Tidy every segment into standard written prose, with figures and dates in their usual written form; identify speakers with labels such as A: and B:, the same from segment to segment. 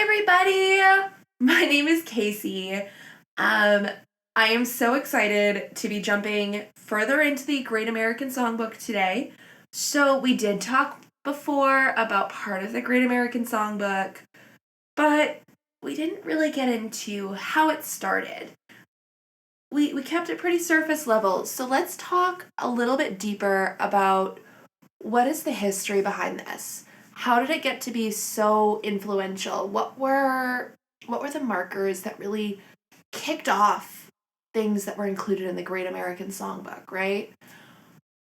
A: everybody! My name is Kaisi. I am so excited to be jumping further into the Great American Songbook today. So, we did talk before about part of the Great American Songbook, but we didn't really get into how it started. We kept it pretty surface level, so let's talk a little bit deeper about what is the history behind this. How did it get to be so influential? What were the markers that really kicked off things that were included in the Great American Songbook, right?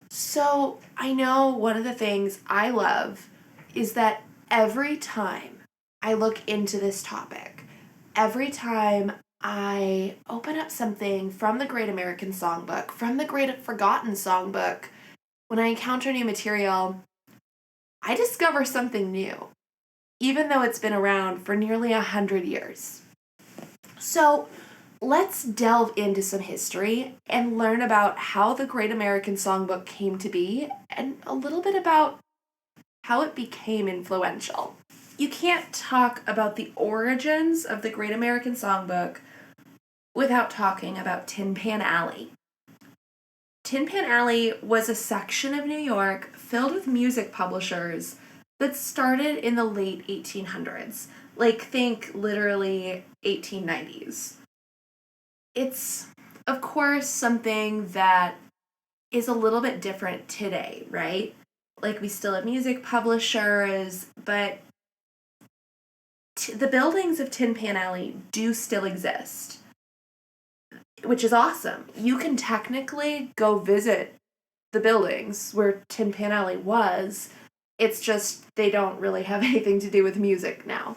A: So, I know one of the things I love is that every time I look into this topic, every time I open up something from the Great American Songbook, from the Great Forgotten Songbook, when I encounter new material, I discover something new, even though it's been around for nearly 100 years. So let's delve into some history and learn about how the Great American Songbook came to be and a little bit about how it became influential. You can't talk about the origins of the Great American Songbook without talking about Tin Pan Alley. Tin Pan Alley was a section of New York filled with music publishers that started in the late 1800s. Like, think literally 1890s. It's, of course, something that is a little bit different today, right? Like, we still have music publishers, but the buildings of Tin Pan Alley do still exist, which is awesome. You can technically go visit the buildings where Tin Pan Alley was. It's just they don't really have anything to do with music now.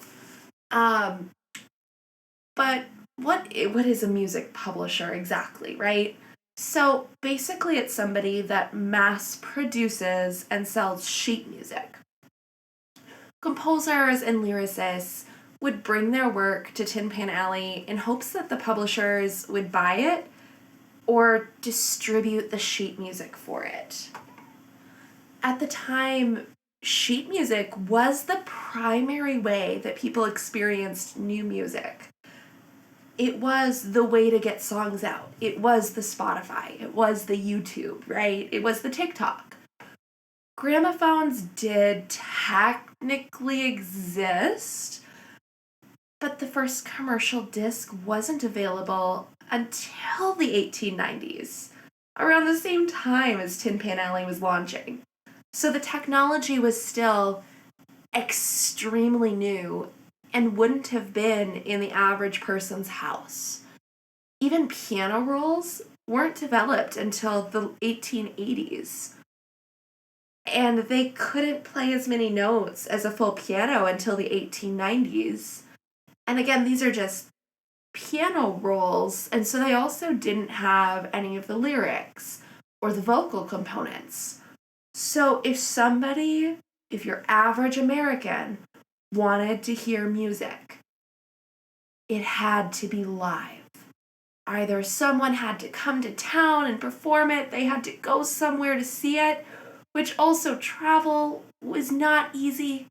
A: But what is a music publisher exactly, right? So basically it's somebody that mass produces and sells sheet music. Composers and lyricists would bring their work to Tin Pan Alley in hopes that the publishers would buy it or distribute the sheet music for it. At the time, sheet music was the primary way that people experienced new music. It was the way to get songs out. It was the Spotify. It was the YouTube, right? It was the TikTok. Gramophones did technically exist, but the first commercial disc wasn't available until the 1890s, around the same time as Tin Pan Alley was launching. So the technology was still extremely new and wouldn't have been in the average person's house. Even piano rolls weren't developed until the 1880s. And they couldn't play as many notes as a full piano until the 1890s. And again, these are just piano rolls, and so they also didn't have any of the lyrics or the vocal components. So if your average American wanted to hear music, it had to be live. Either someone had to come to town and perform it, they had to go somewhere to see it, which also travel was not easy,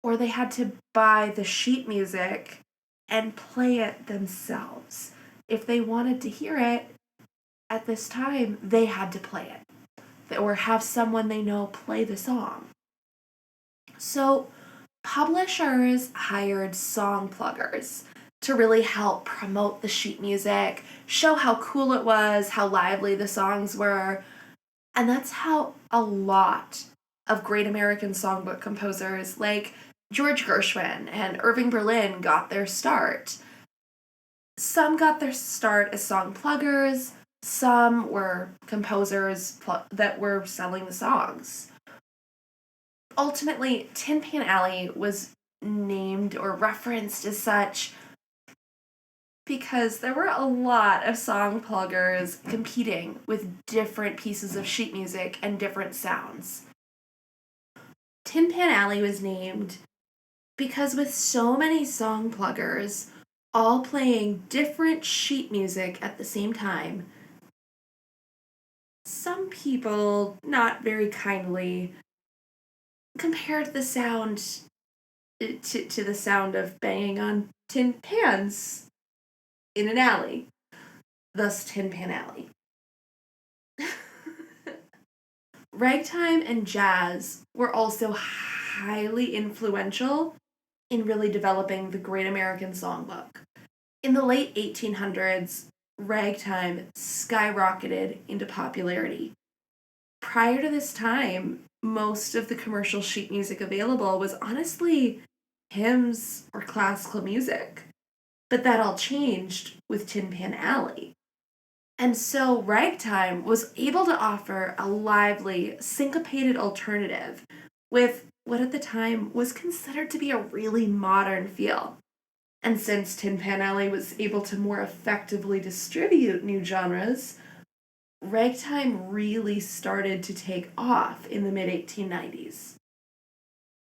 A: or they had to buy the sheet music and play it themselves. If they wanted to hear it at this time, they had to play it, or have someone they know play the song. So publishers hired song pluggers to really help promote the sheet music, show how cool it was, how lively the songs were. And that's how a lot of Great American Songbook composers like George Gershwin and Irving Berlin got their start. Some got their start as song pluggers, some were composers that were selling the songs. Ultimately, Tin Pan Alley was named or referenced as such because there were a lot of song pluggers competing with different pieces of sheet music and different sounds. Tin Pan Alley was named because with so many song pluggers all playing different sheet music at the same time, some people, not very kindly, compared the sound to the sound of banging on tin pans in an alley, thus Tin Pan Alley. Ragtime and jazz were also highly influential in really developing the Great American Songbook. In the late 1800s, ragtime skyrocketed into popularity. Prior to this time, most of the commercial sheet music available was honestly hymns or classical music. But that all changed with Tin Pan Alley. And so ragtime was able to offer a lively, syncopated alternative with what at the time was considered to be a really modern feel. And since Tin Pan Alley was able to more effectively distribute new genres, ragtime really started to take off in the mid 1890s.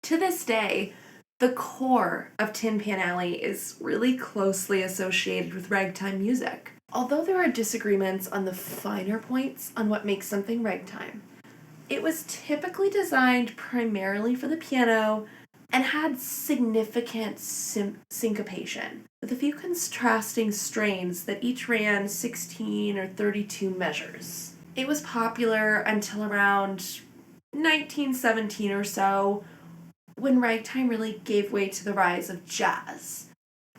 A: To this day, the core of Tin Pan Alley is really closely associated with ragtime music. Although there are disagreements on the finer points on what makes something ragtime, it was typically designed primarily for the piano and had significant syncopation, with a few contrasting strains that each ran 16 or 32 measures. It was popular until around 1917 or so, when ragtime really gave way to the rise of jazz.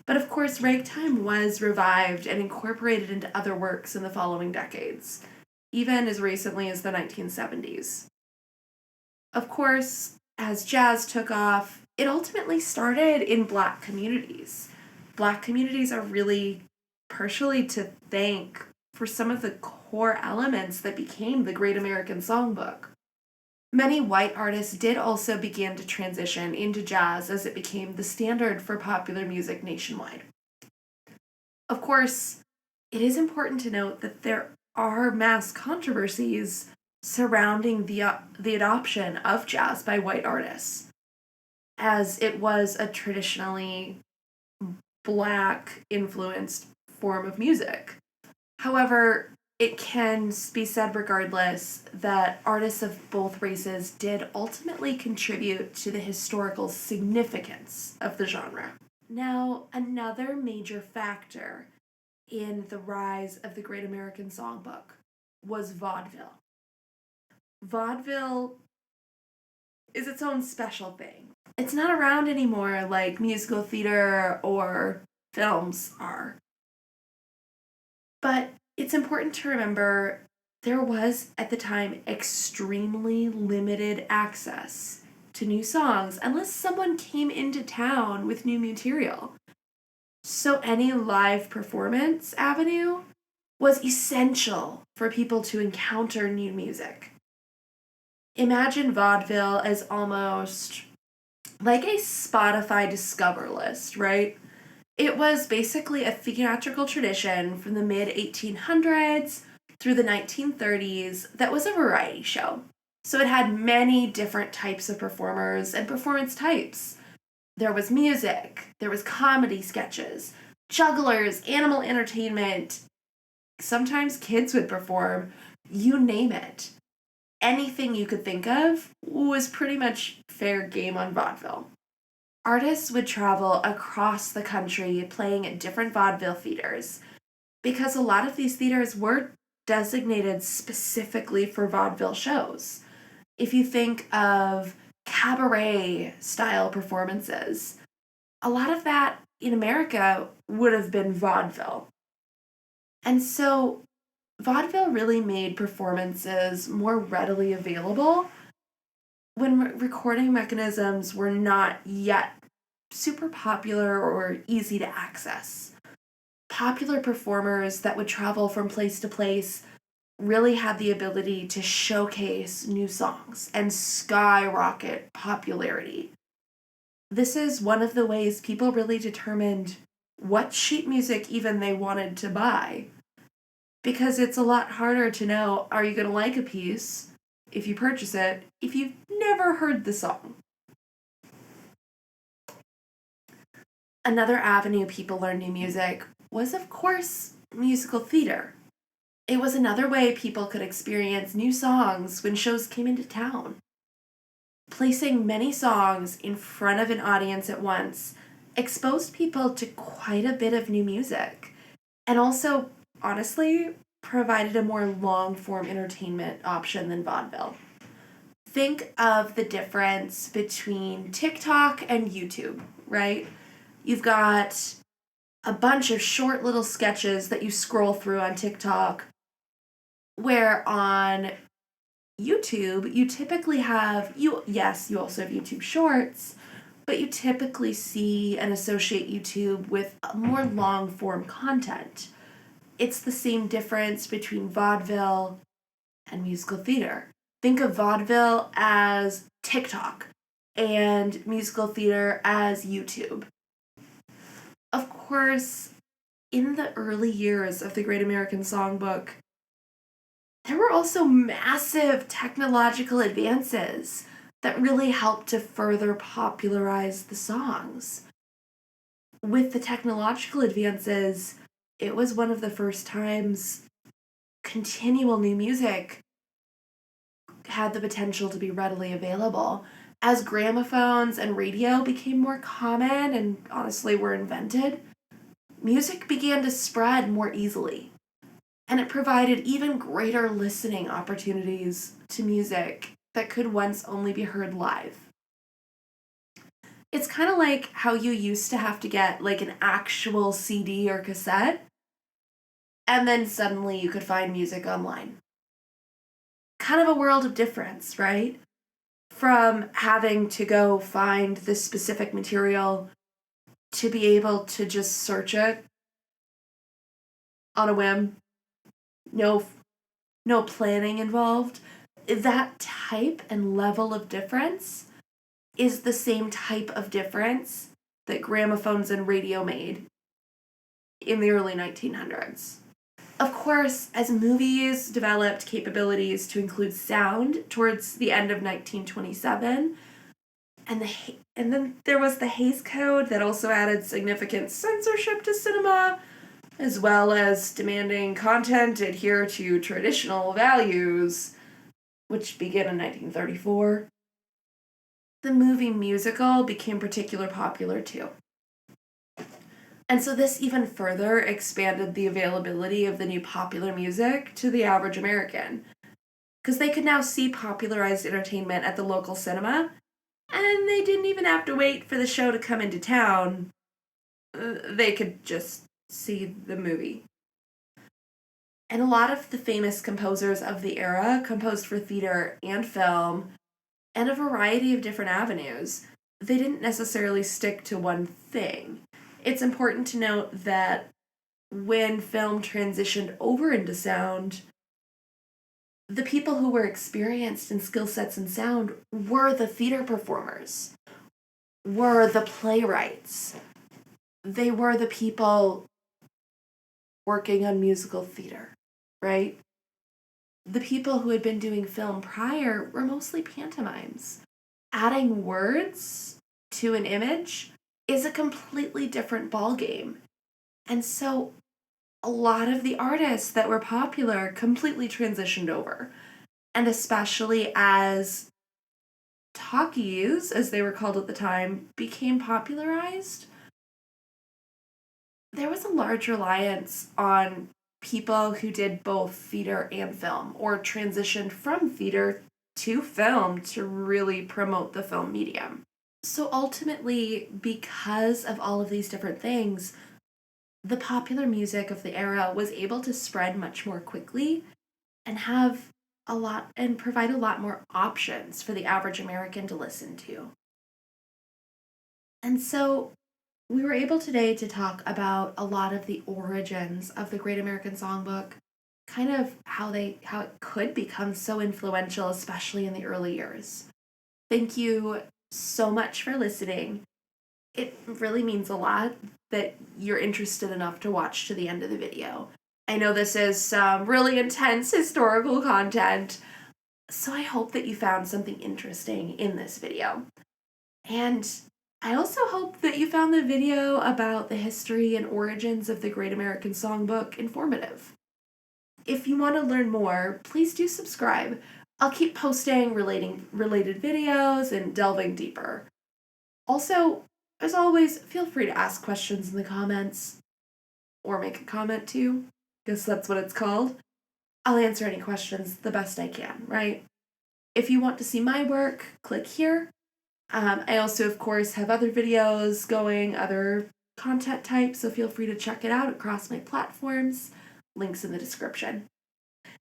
A: But of course, ragtime was revived and incorporated into other works in the following decades, even as recently as the 1970s. Of course, as jazz took off, it ultimately started in Black communities. Black communities are really partially to thank for some of the core elements that became the Great American Songbook. Many white artists did also begin to transition into jazz as it became the standard for popular music nationwide. Of course, it is important to note that there are mass controversies surrounding the adoption of jazz by white artists, as it was a traditionally Black influenced form of music. However, it can be said regardless that artists of both races did ultimately contribute to the historical significance of the genre. Now, another major factor in the rise of the Great American Songbook was vaudeville. Vaudeville is its own special thing. It's not around anymore like musical theater or films are. But it's important to remember there was, at the time, extremely limited access to new songs unless someone came into town with new material. So any live performance avenue was essential for people to encounter new music. Imagine vaudeville as almost like a Spotify Discover list, right? It was basically a theatrical tradition from the mid 1800s through the 1930s that was a variety show. So it had many different types of performers and performance types. There was music, there was comedy sketches, jugglers, animal entertainment. Sometimes kids would perform, you name it. Anything you could think of was pretty much fair game on vaudeville. Artists would travel across the country playing at different vaudeville theaters because a lot of these theaters were designated specifically for vaudeville shows. If you think of cabaret style performances, a lot of that in America would have been vaudeville. And so vaudeville really made performances more readily available when recording mechanisms were not yet super popular or easy to access. Popular performers that would travel from place to place really had the ability to showcase new songs and skyrocket popularity. This is one of the ways people really determined what sheet music even they wanted to buy. Because it's a lot harder to know, are you going to like a piece if you purchase it if you've never heard the song? Another avenue people learned new music was, of course, musical theater. It was another way people could experience new songs when shows came into town. Placing many songs in front of an audience at once exposed people to quite a bit of new music, and also, honestly, provided a more long-form entertainment option than vaudeville. Think of the difference between TikTok and YouTube, right? You've got a bunch of short little sketches that you scroll through on TikTok, where on YouTube, you typically have, you also have YouTube Shorts, but you typically see and associate YouTube with more long form content. It's the same difference between vaudeville and musical theater. Think of vaudeville as TikTok and musical theater as YouTube. Of course, in the early years of the Great American Songbook, there were also massive technological advances that really helped to further popularize the songs. With the technological advances, it was one of the first times continual new music had the potential to be readily available. As gramophones and radio became more common and honestly were invented, music began to spread more easily. And it provided even greater listening opportunities to music that could once only be heard live. It's kind of like how you used to have to get like an actual CD or cassette, and then suddenly you could find music online. Kind of a world of difference, right? From having to go find this specific material to be able to just search it on a whim. No planning involved. That type and level of difference is the same type of difference that gramophones and radio made in the early 1900s. Of course, as movies developed capabilities to include sound towards the end of 1927, and then there was the Hays Code that also added significant censorship to cinema, as well as demanding content adhere to traditional values, which began in 1934. The movie musical became particularly popular too. And so this even further expanded the availability of the new popular music to the average American, because they could now see popularized entertainment at the local cinema, and they didn't even have to wait for the show to come into town. They could just see the movie. And a lot of the famous composers of the era composed for theater and film and a variety of different avenues. They didn't necessarily stick to one thing. It's important to note that when film transitioned over into sound, the people who were experienced in skill sets in sound were the theater performers, were the playwrights. They were the people working on musical theater, right? The people who had been doing film prior were mostly pantomimes. Adding words to an image is a completely different ballgame. And so a lot of the artists that were popular completely transitioned over. And especially as talkies, as they were called at the time, became popularized, there was a large reliance on people who did both theater and film, or transitioned from theater to film to really promote the film medium. So ultimately, because of all of these different things, the popular music of the era was able to spread much more quickly and provide a lot more options for the average American to listen to. And so we were able today to talk about a lot of the origins of the Great American Songbook, kind of how it could become so influential, especially in the early years. Thank you so much for listening. It really means a lot that you're interested enough to watch to the end of the video. I know this is some really intense historical content, so I hope that you found something interesting in this video. And I also hope that you found the video about the history and origins of the Great American Songbook informative. If you want to learn more, please do subscribe. I'll keep posting related videos and delving deeper. Also, as always, feel free to ask questions in the comments or make a comment too. Guess that's what it's called. I'll answer any questions the best I can, right? If you want to see my work, click here. I also, of course, have other videos going, other content types, so feel free to check it out across my platforms. Links in the description.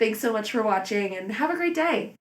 A: Thanks so much for watching and have a great day.